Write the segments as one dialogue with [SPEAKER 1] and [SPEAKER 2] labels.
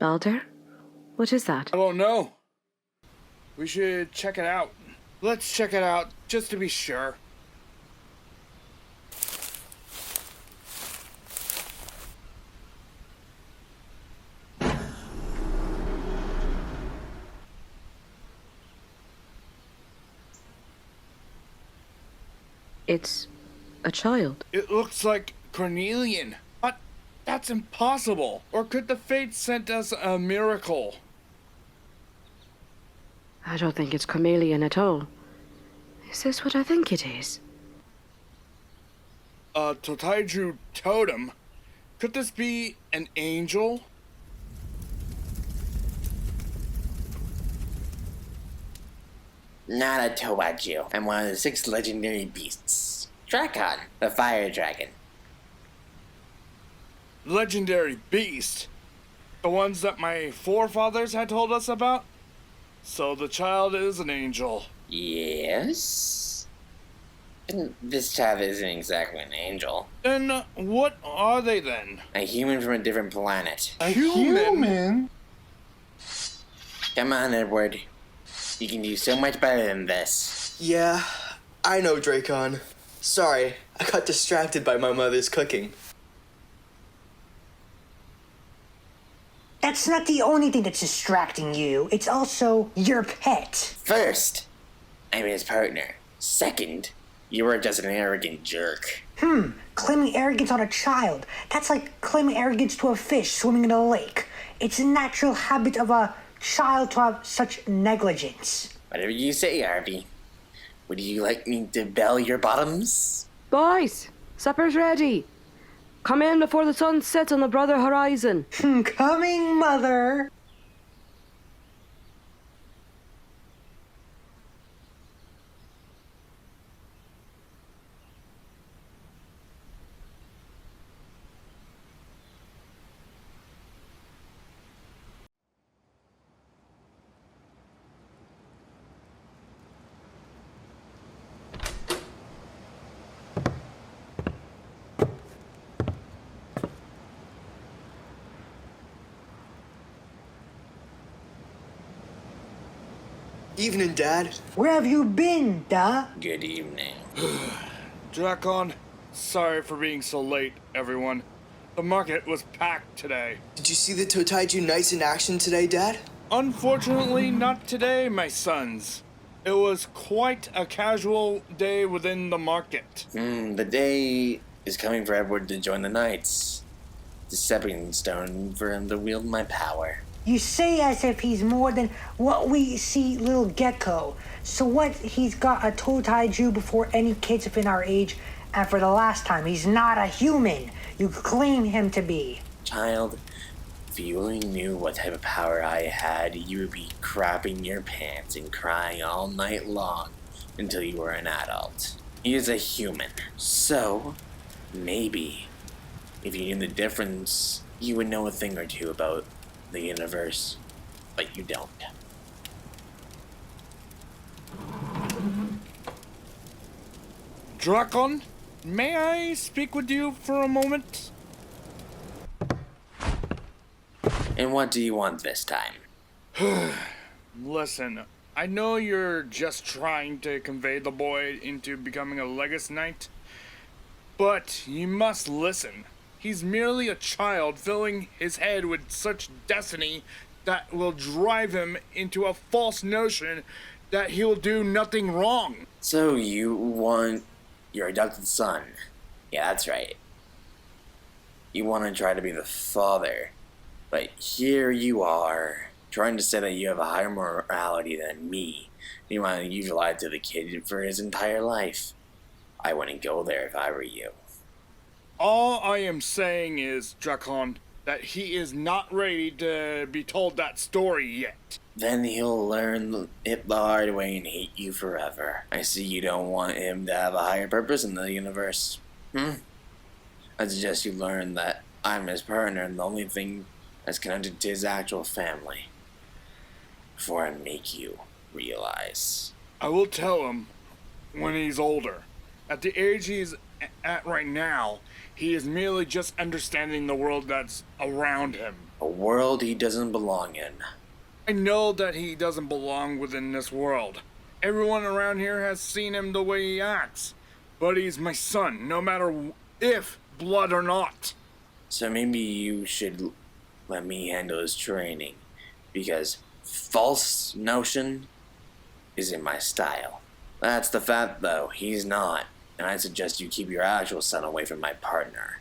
[SPEAKER 1] Balder? What is that?
[SPEAKER 2] I don't know. We should check it out. Let's check it out, just to be sure.
[SPEAKER 1] It's a child.
[SPEAKER 2] It looks like Cornelian. But that's impossible. Or could the fates send us a miracle?
[SPEAKER 1] I don't think it's chameleon at all. Is this what I think it is?
[SPEAKER 2] A Totaiju totem? Could this be an angel?
[SPEAKER 3] Not a Totaiju. I'm one of the 6 legendary beasts. Drakon, the fire dragon.
[SPEAKER 2] Legendary beast? The ones that my forefathers had told us about? So the child is an angel.
[SPEAKER 3] Yes? And this child isn't exactly an angel.
[SPEAKER 2] Then what are they then?
[SPEAKER 3] A human from a different planet.
[SPEAKER 2] A human?
[SPEAKER 3] Come on, Edward. You can do so much better than this.
[SPEAKER 4] Yeah, I know, Drakon. Sorry, I got distracted by my mother's cooking.
[SPEAKER 5] That's not the only thing that's distracting you. It's also your pet.
[SPEAKER 3] First, I'm his partner. Second, you are just an arrogant jerk.
[SPEAKER 5] Claiming arrogance on a child. That's like claiming arrogance to a fish swimming in a lake. It's a natural habit of a child to have such negligence.
[SPEAKER 3] Whatever you say, Harvey. Would you like me to bell your bottoms?
[SPEAKER 1] Boys, supper's ready. Come in before the sun sets on the brother horizon.
[SPEAKER 5] Coming, mother.
[SPEAKER 4] Evening, Dad.
[SPEAKER 5] Where have you been, duh?
[SPEAKER 3] Good evening.
[SPEAKER 2] Drakon, sorry for being so late, everyone. The market was packed today.
[SPEAKER 4] Did you see the Totaiju Knights in action today, Dad?
[SPEAKER 2] Unfortunately, not today, my sons. It was quite a casual day within the market.
[SPEAKER 3] The day is coming for Edward to join the Knights. The stepping stone for him to wield my power.
[SPEAKER 5] You say as if he's more than what we see little Gecko. So what, he's got a Totaiju before any kids within our age, and for the last time, he's not a human. You claim him to be.
[SPEAKER 3] Child, if you only knew what type of power I had, you would be crapping your pants and crying all night long until you were an adult. He is a human. So, maybe, if you knew the difference, you would know a thing or two about the universe, but you don't.
[SPEAKER 2] Drakon, may I speak with you for a moment?
[SPEAKER 3] And what do you want this time?
[SPEAKER 2] Listen, I know you're just trying to convey the boy into becoming a Legacy Knight, but you must listen. He's merely a child filling his head with such destiny that will drive him into a false notion that he'll do nothing wrong.
[SPEAKER 3] So you want your adopted son? Yeah, that's right. You want to try to be the father, but here you are, trying to say that you have a higher morality than me. You want to utilize to the kid for his entire life. I wouldn't go there if I were you.
[SPEAKER 2] All I am saying is, Drakon, that he is not ready to be told that story yet.
[SPEAKER 3] Then he'll learn it the hard way and hate you forever. I see you don't want him to have a higher purpose in the universe. I suggest you learn that I'm his partner and the only thing that's connected to his actual family. Before I make you realize.
[SPEAKER 2] I will tell him when he's older. At the age he's at right now, he is merely just understanding the world that's around him.
[SPEAKER 3] A world he doesn't belong in.
[SPEAKER 2] I know that he doesn't belong within this world. Everyone around here has seen him the way he acts. But he's my son, no matter if blood or not.
[SPEAKER 3] So maybe you should let me handle his training, because false notion isn't my style. That's the fact though, he's not, and I suggest you keep your actual son away from my partner,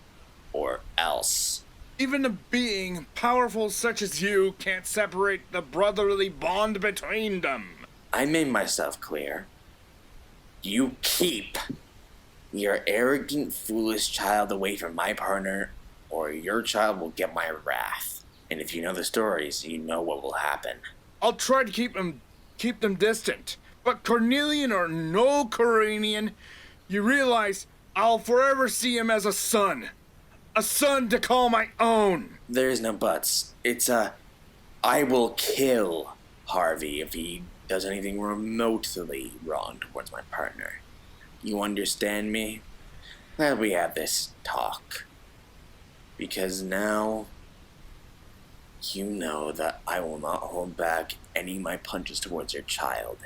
[SPEAKER 3] or else.
[SPEAKER 2] Even a being powerful such as you can't separate the brotherly bond between them.
[SPEAKER 3] I made myself clear. You keep your arrogant, foolish child away from my partner, or your child will get my wrath. And if you know the stories, you know what will happen.
[SPEAKER 2] I'll try to keep them distant. But Cornelian or no Cornelian, you realize I'll forever see him as a son. A son to call my own.
[SPEAKER 3] There is no buts. It's I will kill Harvey if he does anything remotely wrong towards my partner. You understand me? Glad we have this talk. Because now you know that I will not hold back any of my punches towards your child.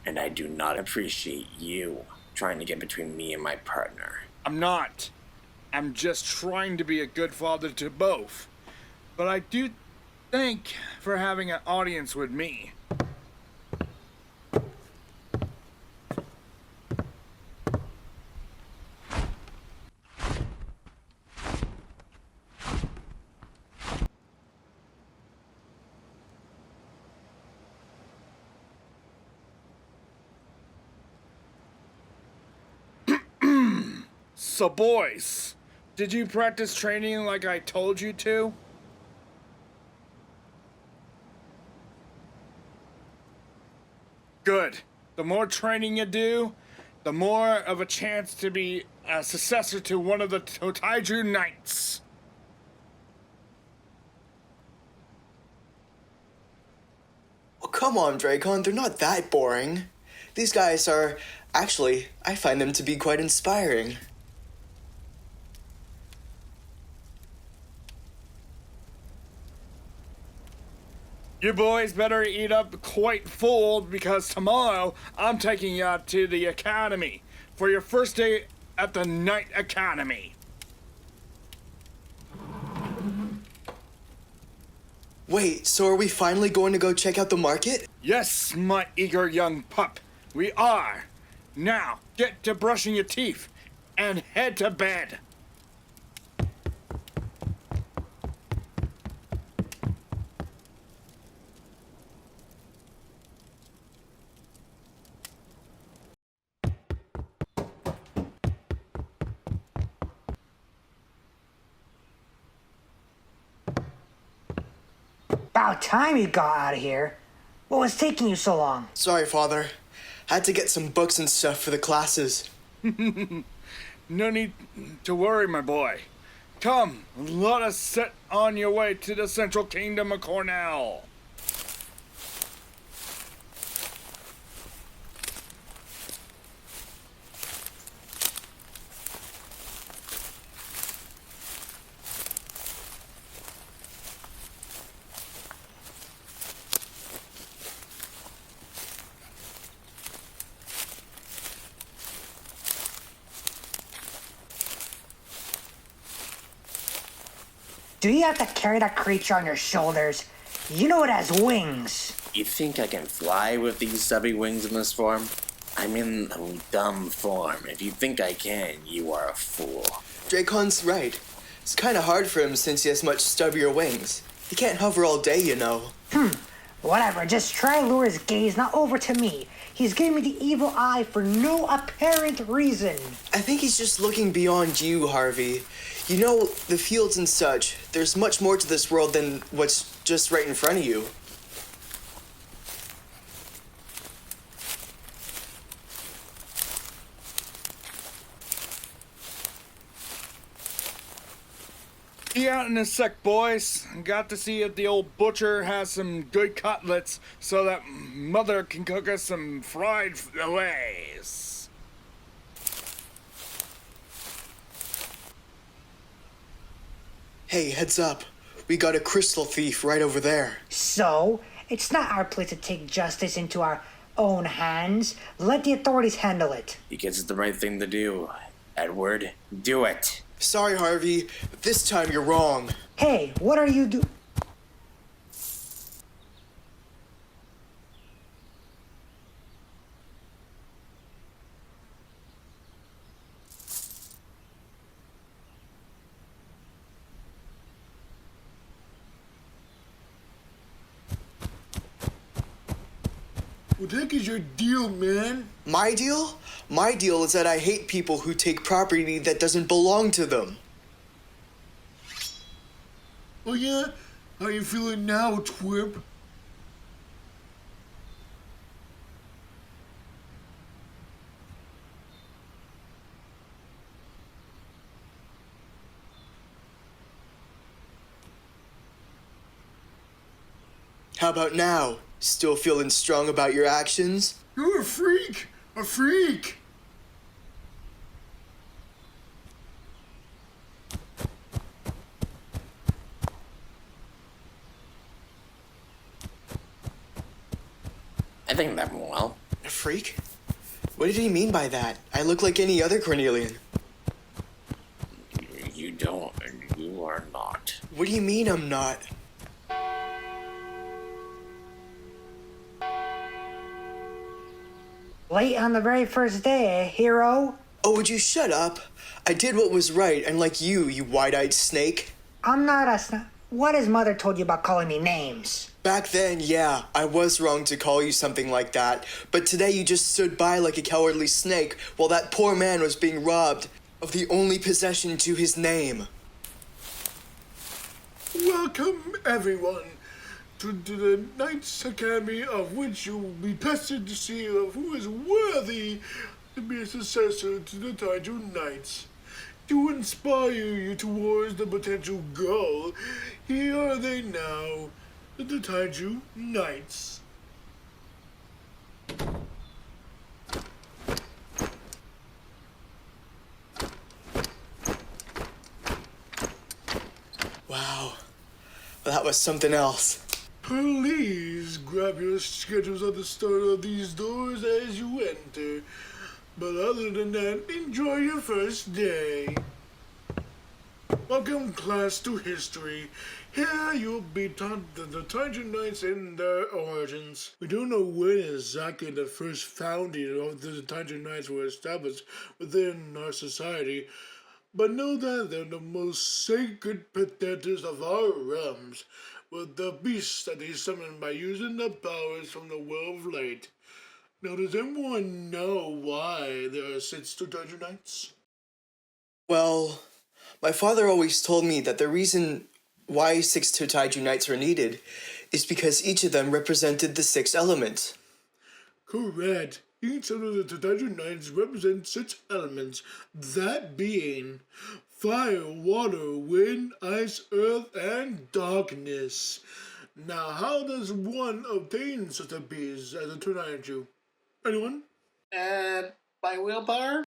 [SPEAKER 3] And I do not appreciate you trying to get between me and my partner.
[SPEAKER 2] I'm not. I'm just trying to be a good father to both. But I do thank for having an audience with me. So boys, did you practice training like I told you to? Good. The more training you do, the more of a chance to be a successor to one of the Totaiju Knights.
[SPEAKER 4] Oh, come on, Dracon, they're not that boring. These guys are... Actually, I find them to be quite inspiring.
[SPEAKER 2] You boys better eat up quite full because tomorrow I'm taking you out to the academy for your first day at the Knight Academy.
[SPEAKER 4] Wait, so are we finally going to go check out the market?
[SPEAKER 2] Yes, my eager young pup, we are. Now, get to brushing your teeth and head to bed.
[SPEAKER 5] About time you got out of here. What was taking you so long?
[SPEAKER 4] Sorry, Father. Had to get some books and stuff for the classes.
[SPEAKER 2] No need to worry, my boy. Come, let us set on your way to the Central Kingdom of Cornell.
[SPEAKER 5] Do you have to carry that creature on your shoulders? You know it has wings.
[SPEAKER 3] You think I can fly with these stubby wings in this form? I'm in a dumb form. If you think I can, you are a fool.
[SPEAKER 4] Dracon's right. It's kind of hard for him since he has much stubbier wings. He can't hover all day, you know.
[SPEAKER 5] Whatever, just try lure his gaze not over to me. He's giving me the evil eye for no apparent reason.
[SPEAKER 4] I think he's just looking beyond you, Harvey. You know, the fields and such, there's much more to this world than what's just right in front of you.
[SPEAKER 2] Be out in a sec, boys. Got to see if the old butcher has some good cutlets so that mother can cook us some fried fillets.
[SPEAKER 4] Hey, heads up. We got a crystal thief right over there.
[SPEAKER 5] So, it's not our place to take justice into our own hands. Let the authorities handle it.
[SPEAKER 3] Because it's the right thing to do. Edward, do it.
[SPEAKER 4] Sorry, Harvey, but this time you're wrong.
[SPEAKER 5] Hey, what are you doing?
[SPEAKER 2] What the heck is your deal, man?
[SPEAKER 4] My deal? My deal is that I hate people who take property that doesn't belong to them.
[SPEAKER 2] Oh yeah? How you feeling now, twerp?
[SPEAKER 4] How about now? Still feeling strong about your actions?
[SPEAKER 2] You're a freak! A freak!
[SPEAKER 3] I think that went well.
[SPEAKER 4] A freak? What did he mean by that? I look like any other Cornelian.
[SPEAKER 3] You don't, and you are not.
[SPEAKER 4] What do you mean I'm not?
[SPEAKER 5] Late on the very first day, eh, hero?
[SPEAKER 4] Oh, would you shut up? I did what was right, unlike you wide-eyed snake.
[SPEAKER 5] I'm not a What has Mother told you about calling me names?
[SPEAKER 4] Back then, yeah, I was wrong to call you something like that, but today you just stood by like a cowardly snake while that poor man was being robbed of the only possession to his name.
[SPEAKER 2] Welcome, everyone, to the Knights Academy, of which you will be tested to see of who is worthy to be a successor to the Totaiju Knights. To inspire you towards the potential goal, here are they now, the Totaiju Knights.
[SPEAKER 4] Wow, that was something else.
[SPEAKER 2] Please grab your schedules at the start of these doors as you enter. But other than that, enjoy your first day. Welcome, class, to history. Here you'll be taught the Totaiju Knights and their origins. We don't know when exactly the first founding of the Totaiju Knights were established within our society, but know that they're the most sacred protectors of our realms, with the beasts that they summon by using the powers from the World of Light. Now, does anyone know why there are 6 Totaiju Knights?
[SPEAKER 4] Well, my father always told me that the reason why 6 Totaiju Knights were needed is because each of them represented the 6 elements.
[SPEAKER 2] Correct. Each of the Totaiju Knights represents 6 elements, that being fire, water, wind, ice, earth, and darkness. Now, how does one obtain such a beast as a Totaiju? Anyone?
[SPEAKER 3] By willpower?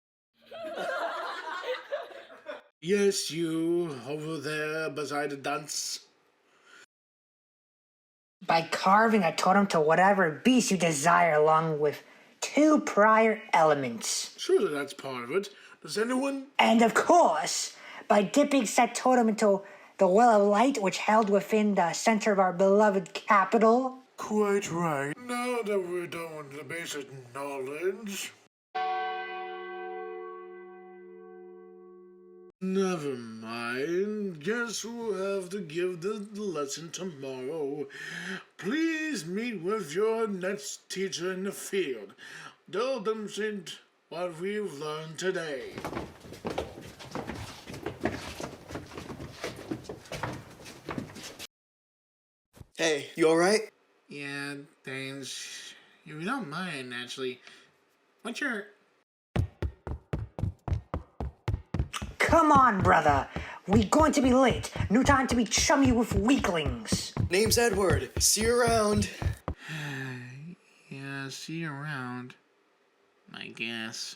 [SPEAKER 2] Yes, you, over there beside the dance.
[SPEAKER 5] By carving a totem to whatever beast you desire along with 2 prior elements.
[SPEAKER 2] Surely that's part of it. Does anyone?
[SPEAKER 5] And of course, by dipping said totem into the well of light which held within the center of our beloved capital.
[SPEAKER 2] Quite right. Now that we're done with the basic knowledge. Never mind. Guess we'll have to give the lesson tomorrow. Please meet with your next teacher in the field. Tell them what we've learned today.
[SPEAKER 4] Hey, you alright?
[SPEAKER 2] Yeah, thanks. If you don't mind, actually. What's your...
[SPEAKER 5] Come on, brother. We going to be late. No time to be chummy with weaklings.
[SPEAKER 4] Name's Edward. See you around.
[SPEAKER 2] Yeah, see you around. I guess.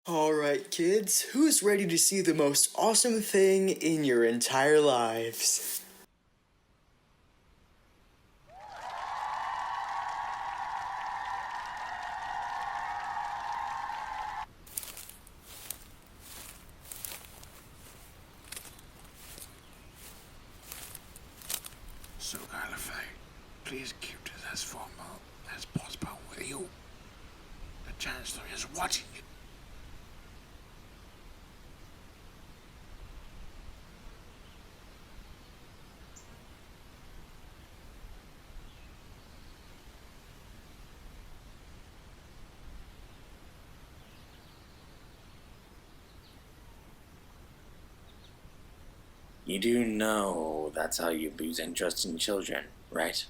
[SPEAKER 4] Alright, kids, who's ready to see the most awesome thing in your entire lives?
[SPEAKER 6] So, Gallifrey, please keep this as formal as possible, will you? The Chancellor is watching you.
[SPEAKER 3] You do know that's how you lose interest in children, right?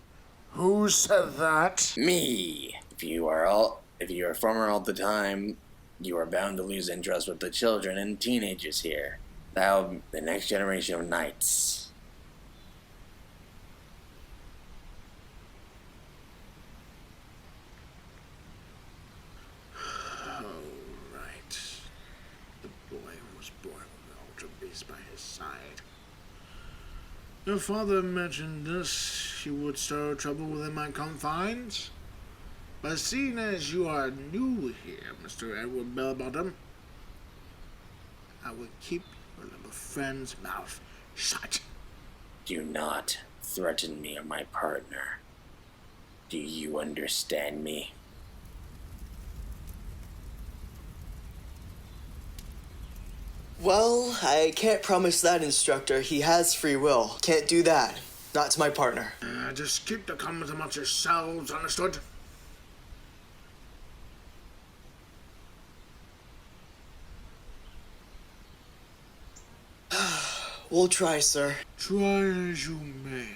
[SPEAKER 6] Who said that?
[SPEAKER 3] Me! If you are a farmer all the time, you are bound to lose interest with the children and teenagers here. That'll the next generation of knights.
[SPEAKER 6] Oh, right. The boy who was born with the ultra beast by his side. Your father mentioned this. You would stir trouble within my confines. But seeing as you are new here, Mr. Edward Bellbottom, I will keep your little friend's mouth shut.
[SPEAKER 3] Do not threaten me or my partner. Do you understand me?
[SPEAKER 4] Well, I can't promise that, instructor. He has free will. Can't do that. Not to my partner.
[SPEAKER 6] Just keep the comments amongst yourselves, understood?
[SPEAKER 4] We'll try, sir.
[SPEAKER 6] Try as you may.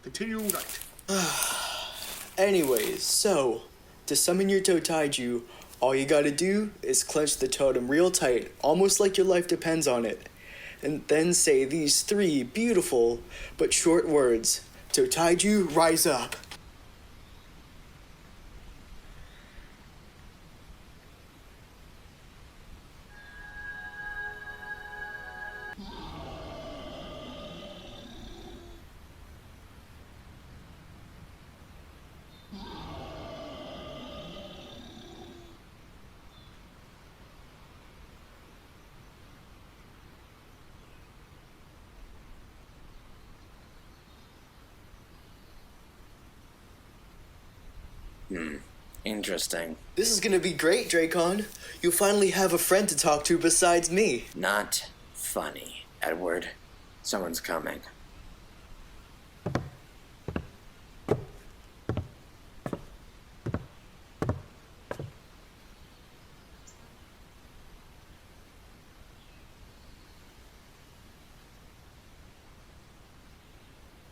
[SPEAKER 6] Continue right.
[SPEAKER 4] Anyways, so, to summon your Totaiju, all you gotta do is clench the totem real tight, almost like your life depends on it. And then say these three beautiful but short words. Totaiju, rise up.
[SPEAKER 3] Interesting.
[SPEAKER 4] This is gonna be great, Dracon. You'll finally have a friend to talk to besides me.
[SPEAKER 3] Not funny, Edward. Someone's coming.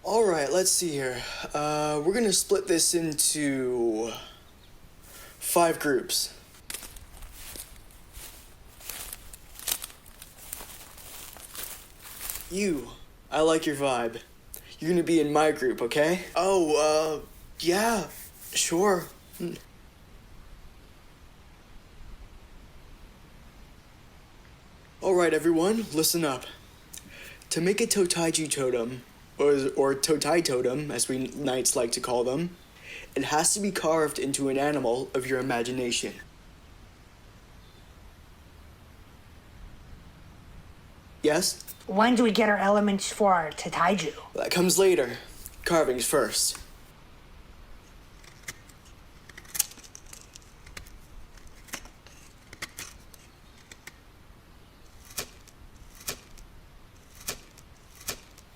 [SPEAKER 4] Alright, let's see here. We're gonna split this into 5 groups. You, I like your vibe. You're gonna be in my group, okay? Oh, yeah, sure. Alright, everyone, listen up. To make a Totaiju totem, or Totai totem, as we knights like to call them, it has to be carved into an animal of your imagination. Yes?
[SPEAKER 5] When do we get our elements for our Totaiju?
[SPEAKER 4] That comes later. Carvings first.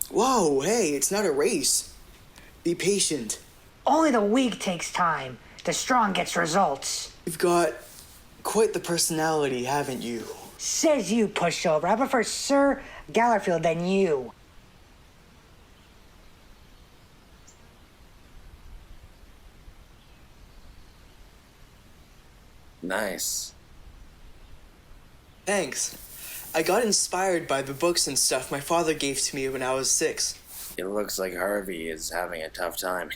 [SPEAKER 4] Whoa, hey, it's not a race. Be patient.
[SPEAKER 5] Only the weak takes time. The strong gets results.
[SPEAKER 4] You've got quite the personality, haven't you?
[SPEAKER 5] Says you, pushover. I prefer Sir Gallerfield than you.
[SPEAKER 3] Nice.
[SPEAKER 4] Thanks. I got inspired by the books and stuff my father gave to me when I was 6.
[SPEAKER 3] It looks like Harvey is having a tough time.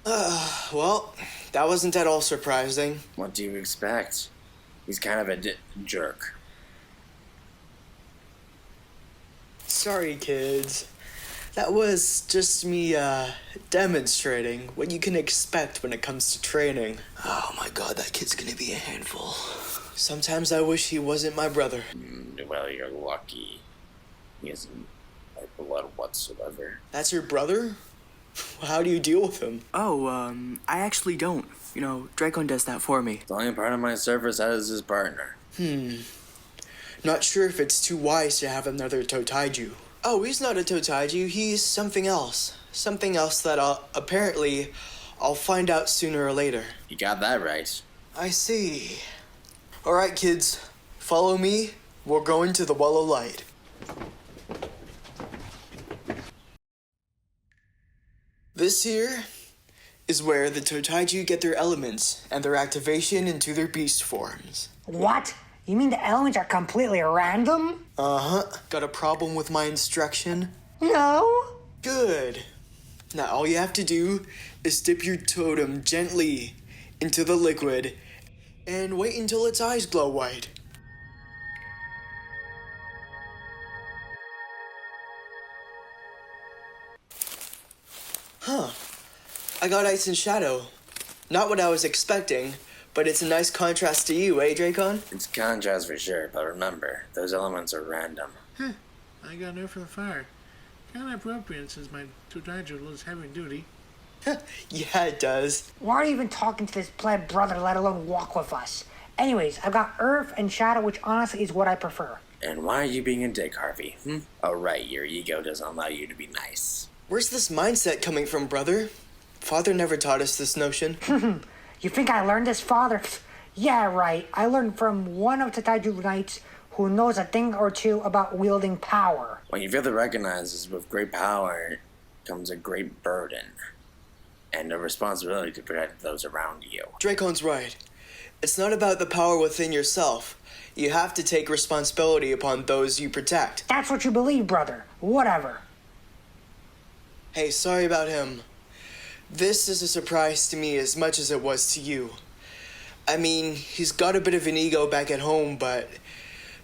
[SPEAKER 4] Well, that wasn't at all surprising.
[SPEAKER 3] What do you expect? He's kind of a jerk.
[SPEAKER 4] Sorry, kids. That was just me, demonstrating what you can expect when it comes to training. Oh my god, that kid's gonna be a handful. Sometimes I wish he wasn't my brother.
[SPEAKER 3] Well, you're lucky. He isn't my blood whatsoever.
[SPEAKER 4] That's your brother? How do you deal with him?
[SPEAKER 7] Oh, I actually don't. You know, Dracon does that for me.
[SPEAKER 3] The only part of my service as his partner.
[SPEAKER 4] Not sure if it's too wise to have another Totaiju. Oh, he's not a Totaiju, he's something else. Something else that apparently I'll find out sooner or later.
[SPEAKER 3] You got that right.
[SPEAKER 4] I see. Alright, kids. Follow me. We're going to the Well of Light. This here is where the Totaiju get their elements and their activation into their beast forms.
[SPEAKER 5] What? You mean the elements are completely random?
[SPEAKER 4] Uh-huh. Got a problem with my instruction?
[SPEAKER 5] No.
[SPEAKER 4] Good. Now all you have to do is dip your totem gently into the liquid and wait until its eyes glow white. Huh. I got ice and shadow. Not what I was expecting, but it's a nice contrast to you, eh, Dracon?
[SPEAKER 3] It's contrast for sure, but remember, those elements are random.
[SPEAKER 6] I got air for the fire. Kind of appropriate since my Totaiju lives heavy duty.
[SPEAKER 4] Yeah, it does.
[SPEAKER 5] Why are you even talking to this pleb brother, let alone walk with us? Anyways, I've got earth and shadow, which honestly is what I prefer.
[SPEAKER 3] And why are you being a dick, Harvey? Oh, right, your ego doesn't allow you to be nice.
[SPEAKER 4] Where's this mindset coming from, brother? Father never taught us this notion.
[SPEAKER 5] You think I learned this, father? Yeah, right. I learned from one of Totaiju Knights who knows a thing or two about wielding power.
[SPEAKER 3] What you fail to recognize is with great power comes a great burden. And a responsibility to protect those around you.
[SPEAKER 4] Dracon's right. It's not about the power within yourself. You have to take responsibility upon those you protect.
[SPEAKER 5] That's what you believe, brother. Whatever.
[SPEAKER 4] Hey, sorry about him. This is a surprise to me as much as it was to you. I mean, he's got a bit of an ego back at home, but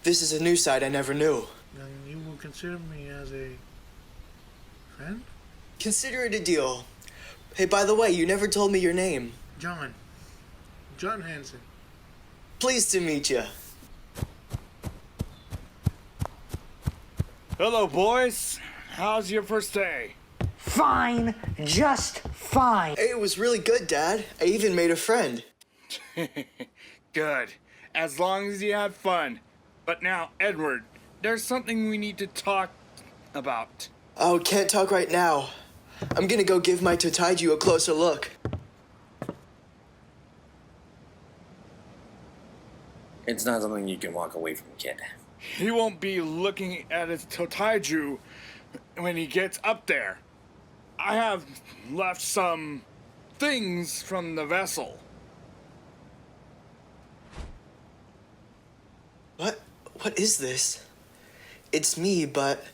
[SPEAKER 4] this is a new side I never knew.
[SPEAKER 6] Then you will consider me as a friend?
[SPEAKER 4] Consider it a deal. Hey, by the way, you never told me your name.
[SPEAKER 6] John. John Hansen.
[SPEAKER 4] Pleased to meet you.
[SPEAKER 2] Hello, boys. How's your first day?
[SPEAKER 5] Fine. Just fine.
[SPEAKER 4] It was really good, Dad. I even made a friend.
[SPEAKER 2] Good. As long as you had fun. But now, Edward, there's something we need to talk about.
[SPEAKER 4] Oh, can't talk right now. I'm gonna go give my Totaiju a closer look.
[SPEAKER 3] It's not something you can walk away from, kid.
[SPEAKER 2] He won't be looking at his Totaiju when he gets up there. I have left some things from the vessel.
[SPEAKER 4] What is this? It's me, but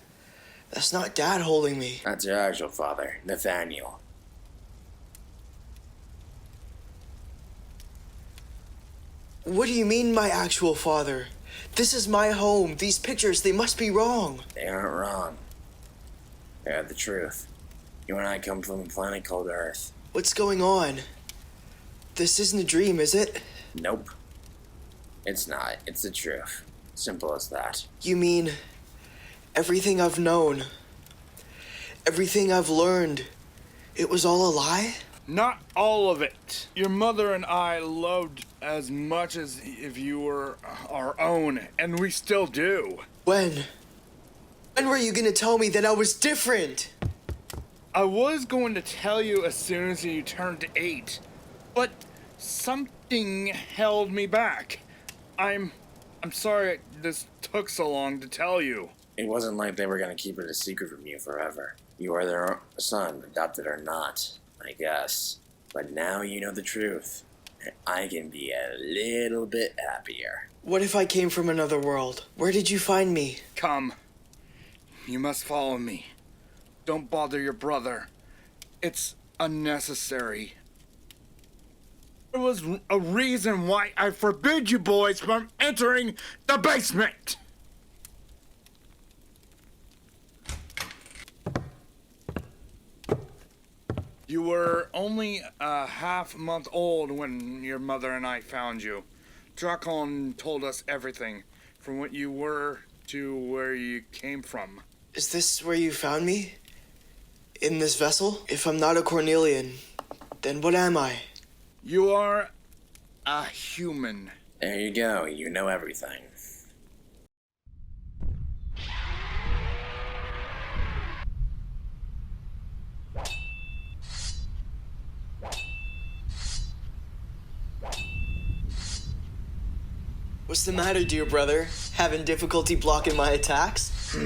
[SPEAKER 4] that's not Dad holding me.
[SPEAKER 3] That's your actual father, Nathaniel.
[SPEAKER 4] What do you mean, my actual father? This is my home. These pictures, they must be wrong.
[SPEAKER 3] They aren't wrong. They're the truth. You and I come from a planet called Earth.
[SPEAKER 4] What's going on? This isn't a dream, is it?
[SPEAKER 3] Nope. It's not. It's the truth. Simple as that.
[SPEAKER 4] You mean everything I've known, everything I've learned, it was all a lie?
[SPEAKER 2] Not all of it. Your mother and I loved as much as if you were our own, and we still do.
[SPEAKER 4] When? When were you gonna tell me that I was different?
[SPEAKER 2] I was going to tell you as soon as you turned 8, but something held me back. I'm sorry this took so long to tell you.
[SPEAKER 3] It wasn't like they were gonna keep it a secret from you forever. You are their son, adopted or not, I guess. But now you know the truth. I can be a little bit happier.
[SPEAKER 4] What if I came from another world? Where did you find me?
[SPEAKER 2] Come. You must follow me. Don't bother your brother. It's unnecessary. There was a reason why I forbid you boys from entering the basement! You were only a half-month old when your mother and I found you. Drakon told us everything, from what you were to where you came from.
[SPEAKER 4] Is this where you found me? In this vessel? If I'm not a Cornelian, then what am I?
[SPEAKER 2] You are a human.
[SPEAKER 3] There you go, you know everything.
[SPEAKER 4] What's the matter, dear brother? Having difficulty blocking my attacks?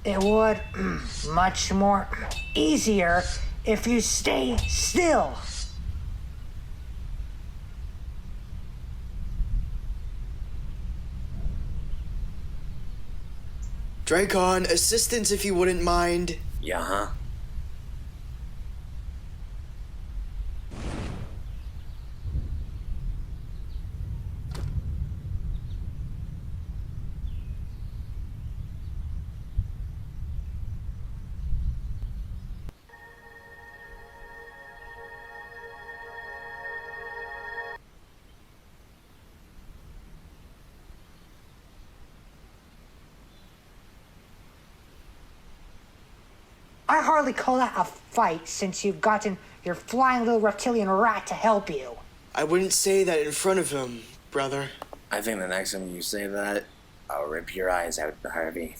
[SPEAKER 5] It would much more easier if you stay still.
[SPEAKER 4] Drakon, assistance if you wouldn't mind.
[SPEAKER 3] Yeah, huh?
[SPEAKER 5] I hardly call that a fight since you've gotten your flying little reptilian rat to help you.
[SPEAKER 4] I wouldn't say that in front of him, brother.
[SPEAKER 3] I think the next time you say that, I'll rip your eyes out, Harvey.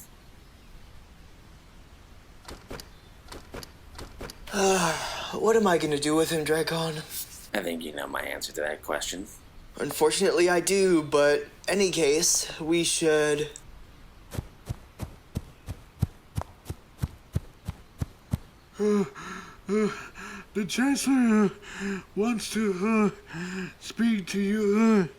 [SPEAKER 4] What am I gonna do with him, Drakon?
[SPEAKER 3] I think you know my answer to that question.
[SPEAKER 4] Unfortunately, I do, but any case, we should...
[SPEAKER 6] The Chancellor wants to speak to you.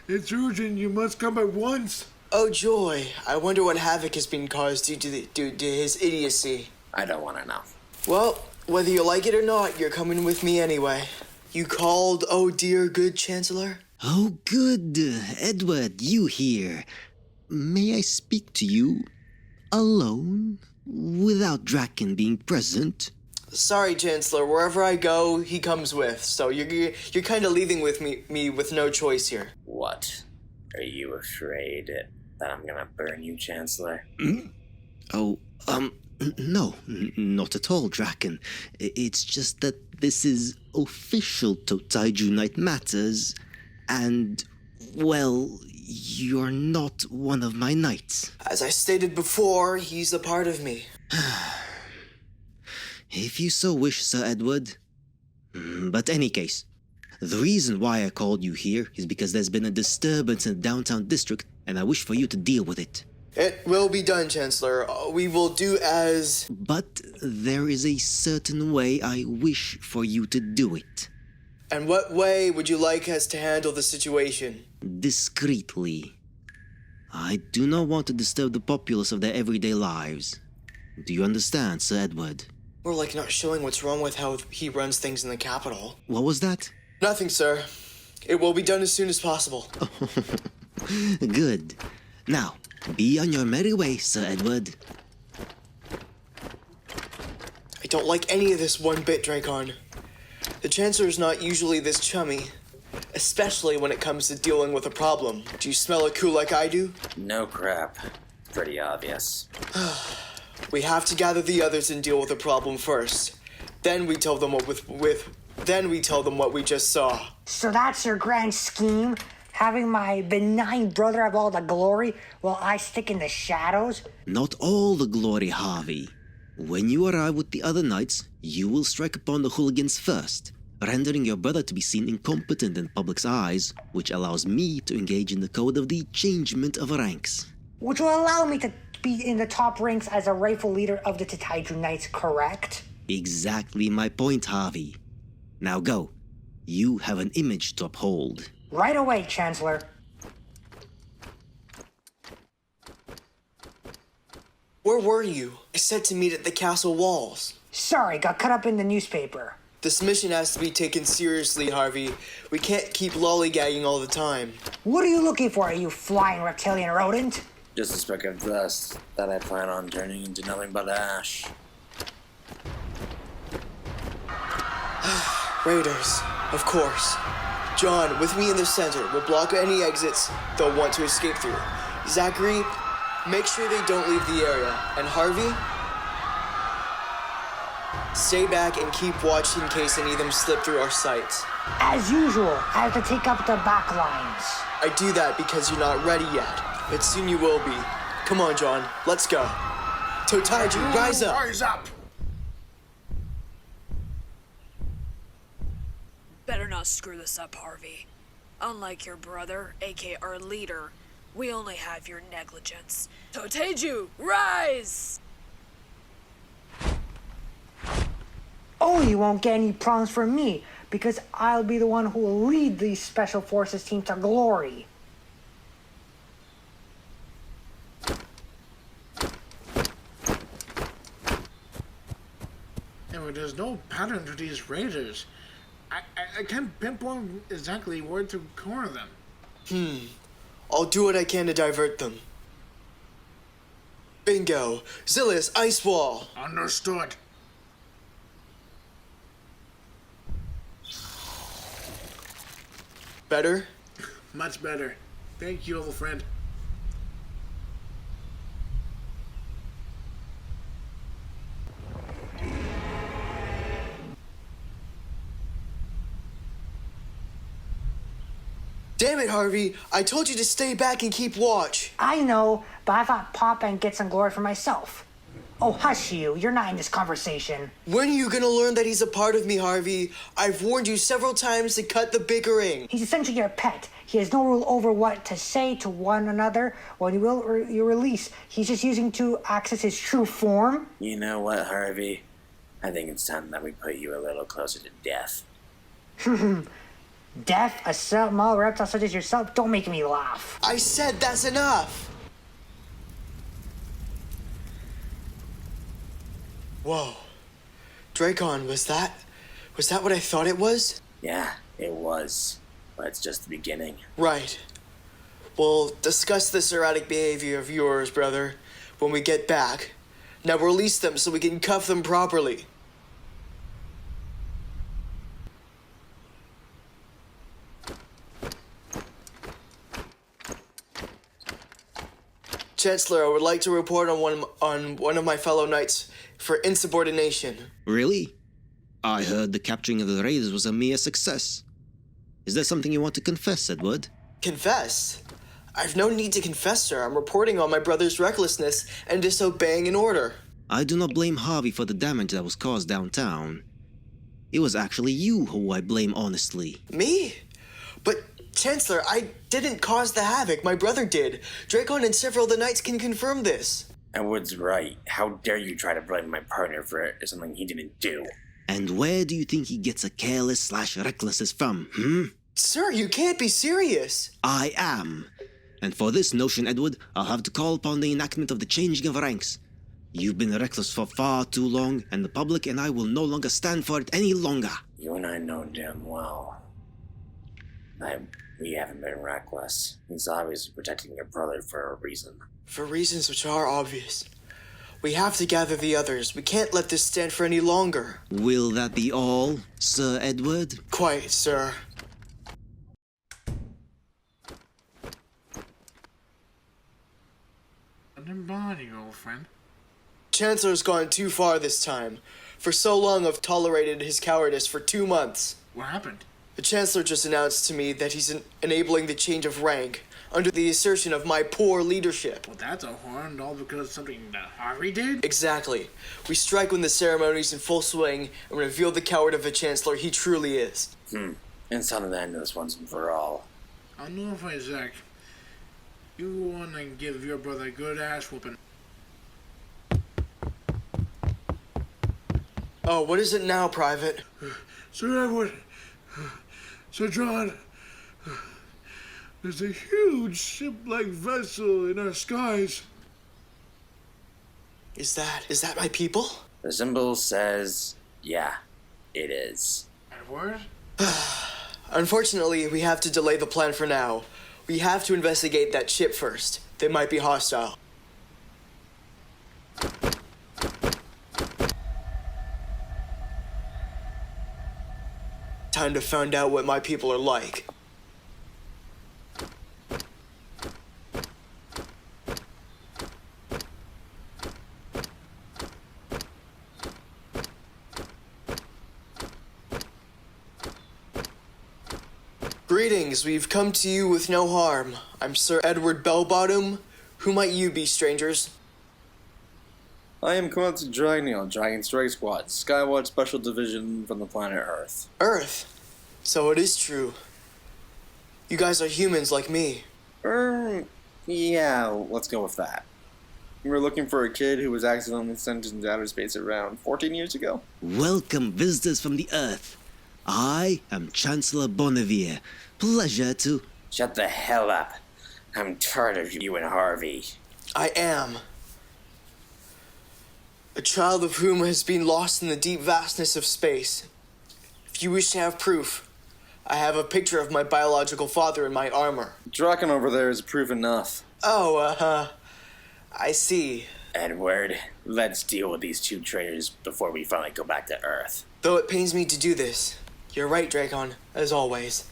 [SPEAKER 6] It's urgent. You must come at once.
[SPEAKER 4] Oh joy, I wonder what havoc has been caused due to his idiocy.
[SPEAKER 3] I don't want to know.
[SPEAKER 4] Well, whether you like it or not, you're coming with me anyway. You called, oh dear good Chancellor?
[SPEAKER 8] Oh, good. Edward, you here. May I speak to you alone, without Draken being present?
[SPEAKER 4] Sorry, Chancellor, wherever I go, he comes with, so you're kind of leaving with me with no choice here.
[SPEAKER 3] What? Are you afraid that I'm gonna burn you, Chancellor?
[SPEAKER 8] Oh, no, not at all, Draken. It's just that this is official Totaiju Knight matters, and, well, you're not one of my knights.
[SPEAKER 4] As I stated before, he's a part of me.
[SPEAKER 8] If you so wish, Sir Edward. But any case, the reason why I called you here is because there's been a disturbance in the downtown district, and I wish for you to deal with it.
[SPEAKER 4] It will be done, Chancellor. We will do as...
[SPEAKER 8] But there is a certain way I wish for you to do it.
[SPEAKER 4] And what way would you like us to handle the situation?
[SPEAKER 8] Discreetly. I do not want to disturb the populace of their everyday lives. Do you understand, Sir Edward?
[SPEAKER 4] More like not showing what's wrong with how he runs things in the capital.
[SPEAKER 8] What was that?
[SPEAKER 4] Nothing, sir. It will be done as soon as possible.
[SPEAKER 8] Good. Now, be on your merry way, Sir Edward.
[SPEAKER 4] I don't like any of this one bit, Drakon. The Chancellor's not usually this chummy, especially when it comes to dealing with a problem. Do you smell a coup like I do?
[SPEAKER 3] No crap. Pretty obvious.
[SPEAKER 4] We have to gather the others and deal with the problem first. Then we tell them what we just saw.
[SPEAKER 5] So that's your grand scheme? Having my benign brother have all the glory while I stick in the shadows?
[SPEAKER 8] Not all the glory, Harvey. When you arrive with the other knights, you will strike upon the hooligans first, rendering your brother to be seen incompetent in public's eyes, which allows me to engage in the code of the changement of ranks.
[SPEAKER 5] Which will allow me to be in the top ranks as a rightful leader of the Totaiju Knights, correct?
[SPEAKER 8] Exactly my point, Harvey. Now go. You have an image to uphold.
[SPEAKER 5] Right away, Chancellor.
[SPEAKER 4] Where were you? I said to meet at the castle walls.
[SPEAKER 5] Sorry, got cut up in the newspaper.
[SPEAKER 4] This mission has to be taken seriously, Harvey. We can't keep lollygagging all the time.
[SPEAKER 5] What are you looking for, you flying reptilian rodent?
[SPEAKER 3] Just a speck of dust that I plan on turning into nothing but ash.
[SPEAKER 4] Raiders, of course. John, with me in the center, will block any exits they'll want to escape through. Zachary, make sure they don't leave the area. And Harvey, stay back and keep watch in case any of them slip through our sights.
[SPEAKER 5] As usual, I have to take up the back lines.
[SPEAKER 4] I do that because you're not ready yet, but soon you will be. Come on, John, let's go. Totaiju, rise up!
[SPEAKER 6] Rise up!
[SPEAKER 9] Better not screw this up, Harvey. Unlike your brother, aka our leader, we only have your negligence. Totaiju, rise!
[SPEAKER 5] Oh, you won't get any problems from me, because I'll be the one who will lead the Special Forces team to glory.
[SPEAKER 6] Anyway, there's no pattern to these raiders. I can't pinpoint exactly where to corner them.
[SPEAKER 4] I'll do what I can to divert them. Bingo! Zilla's ice wall!
[SPEAKER 6] Understood.
[SPEAKER 4] Better?
[SPEAKER 6] Much better. Thank you, old friend.
[SPEAKER 4] Damn it, Harvey! I told you to stay back and keep watch!
[SPEAKER 5] I know, but I thought pop and get some glory for myself. Oh, hush you. You're not in this conversation.
[SPEAKER 4] When are you gonna learn that he's a part of me, Harvey? I've warned you several times to cut the bickering.
[SPEAKER 5] He's essentially your pet. He has no rule over what to say to one another when you will or you release. He's just using to access his true form.
[SPEAKER 3] You know what, Harvey? I think it's time that we put you a little closer to death.
[SPEAKER 5] Death, a small reptile such as yourself, don't make me laugh.
[SPEAKER 4] I said that's enough! Whoa. Dracon, was that what I thought it was?
[SPEAKER 3] Yeah, it was. But it's just the beginning.
[SPEAKER 4] Right. We'll discuss this erratic behavior of yours, brother, when we get back. Now release them so we can cuff them properly. Chancellor, I would like to report on one of my fellow knights for insubordination.
[SPEAKER 8] Really? I heard the capturing of the raiders was a mere success. Is that something you want to confess, Edward?
[SPEAKER 4] Confess? I've no need to confess, sir. I'm reporting on my brother's recklessness and disobeying an order.
[SPEAKER 8] I do not blame Harvey for the damage that was caused downtown. It was actually you who I blame honestly.
[SPEAKER 4] Me? But, Chancellor, I didn't cause the havoc. My brother did. Dracon and several of the knights can confirm this.
[SPEAKER 3] Edward's right. How dare you try to blame my partner for something he didn't do?
[SPEAKER 8] And where do you think he gets a careless/recklessness from,
[SPEAKER 4] Sir, you can't be serious.
[SPEAKER 8] I am. And for this notion, Edward, I'll have to call upon the enactment of the changing of ranks. You've been reckless for far too long, and the public and I will no longer stand for it any longer.
[SPEAKER 3] You and I know damn well. We haven't been reckless. He's obviously protecting your brother for a reason.
[SPEAKER 4] For reasons which are obvious. We have to gather the others. We can't let this stand for any longer.
[SPEAKER 8] Will that be all, Sir Edward?
[SPEAKER 4] Quite, sir.
[SPEAKER 6] An body, old friend.
[SPEAKER 4] Chancellor's gone too far this time. For so long I've tolerated his cowardice for 2 months.
[SPEAKER 6] What happened?
[SPEAKER 4] The Chancellor just announced to me that he's enabling the change of rank, under the assertion of my poor leadership.
[SPEAKER 6] Well, that's a horn, all because of something that Harvey did?
[SPEAKER 4] Exactly. We strike when the ceremony's in full swing and reveal the coward of a Chancellor he truly is.
[SPEAKER 3] It's time to end this once and for all.
[SPEAKER 6] I'll notify Zach. You want to give your brother a good ass whooping.
[SPEAKER 4] Oh, what is it now, Private?
[SPEAKER 6] Sir Edward, Sir John, there's a huge ship-like vessel in our skies.
[SPEAKER 4] Is that my people?
[SPEAKER 3] The symbol says, yeah, it is.
[SPEAKER 6] Edward?
[SPEAKER 4] Unfortunately, we have to delay the plan for now. We have to investigate that ship first. They might be hostile. Time to find out what my people are like. Greetings, we've come to you with no harm. I'm Sir Edward Bellbottom. Who might you be, strangers?
[SPEAKER 3] I am Komatsu Dragneel, Dragon Strike Squad, Skywatch Special Division from the planet Earth.
[SPEAKER 4] Earth? So it is true. You guys are humans like me.
[SPEAKER 3] Yeah, let's go with that. We were looking for a kid who was accidentally sent into outer space around 14 years ago.
[SPEAKER 8] Welcome, visitors from the Earth. I am Chancellor Bonnevere. Pleasure to...
[SPEAKER 3] Shut the hell up. I'm tired of you and Harvey.
[SPEAKER 4] I am. A child of whom has been lost in the deep vastness of space. If you wish to have proof, I have a picture of my biological father in my armor.
[SPEAKER 3] Draken over there is proof enough.
[SPEAKER 4] Oh, I see.
[SPEAKER 3] Edward, let's deal with these two traitors before we finally go back to Earth.
[SPEAKER 4] Though it pains me to do this, you're right, Dracon, as always.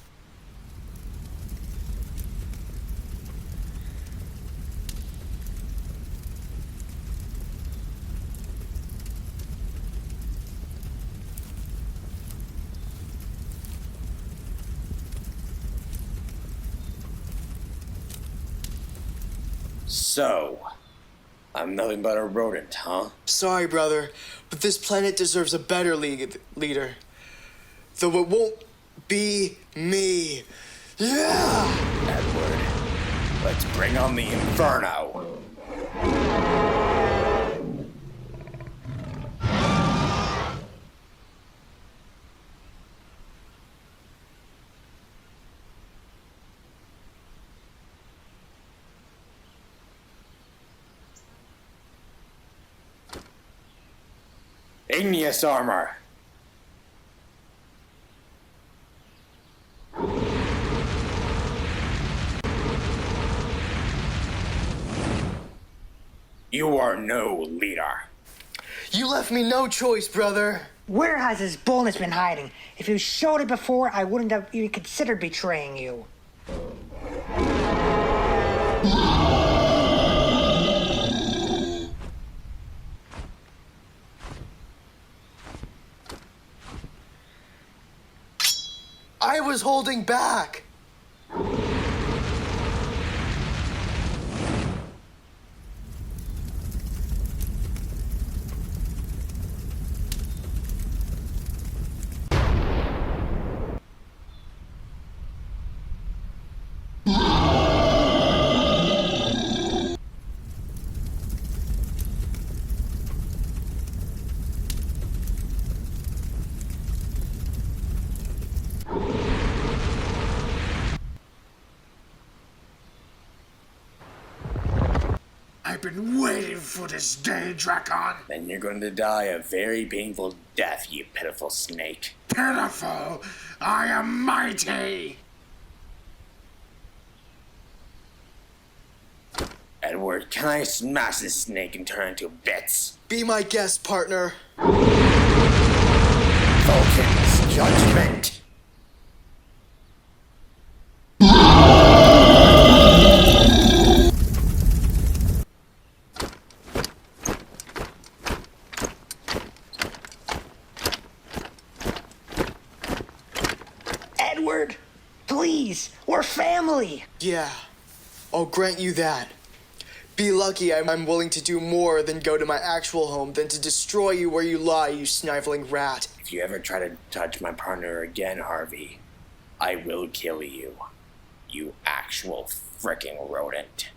[SPEAKER 3] So, I'm nothing but a rodent, huh?
[SPEAKER 4] Sorry, brother, but this planet deserves a better leader. Though it won't be me. Yeah!
[SPEAKER 3] Edward, let's bring on the Inferno. Igneous armor. You are no leader.
[SPEAKER 4] You left me no choice, brother.
[SPEAKER 5] Where has this boldness been hiding? If you showed it before, I wouldn't have even considered betraying you.
[SPEAKER 4] I was holding back.
[SPEAKER 6] I've been waiting for this day, Drakon.
[SPEAKER 3] Then you're going to die a very painful death, you pitiful snake.
[SPEAKER 6] Pitiful. I am mighty.
[SPEAKER 3] Edward, can I smash this snake and turn it into bits?
[SPEAKER 4] Be my guest, partner.
[SPEAKER 3] Vulcan's judgment.
[SPEAKER 5] Edward, please, we're family.
[SPEAKER 4] Yeah, I'll grant you that. Be lucky I'm willing to do more than go to my actual home than to destroy you where you lie, you sniveling rat.
[SPEAKER 3] If you ever try to touch my partner again, Harvey, I will kill you. You actual frickin' rodent.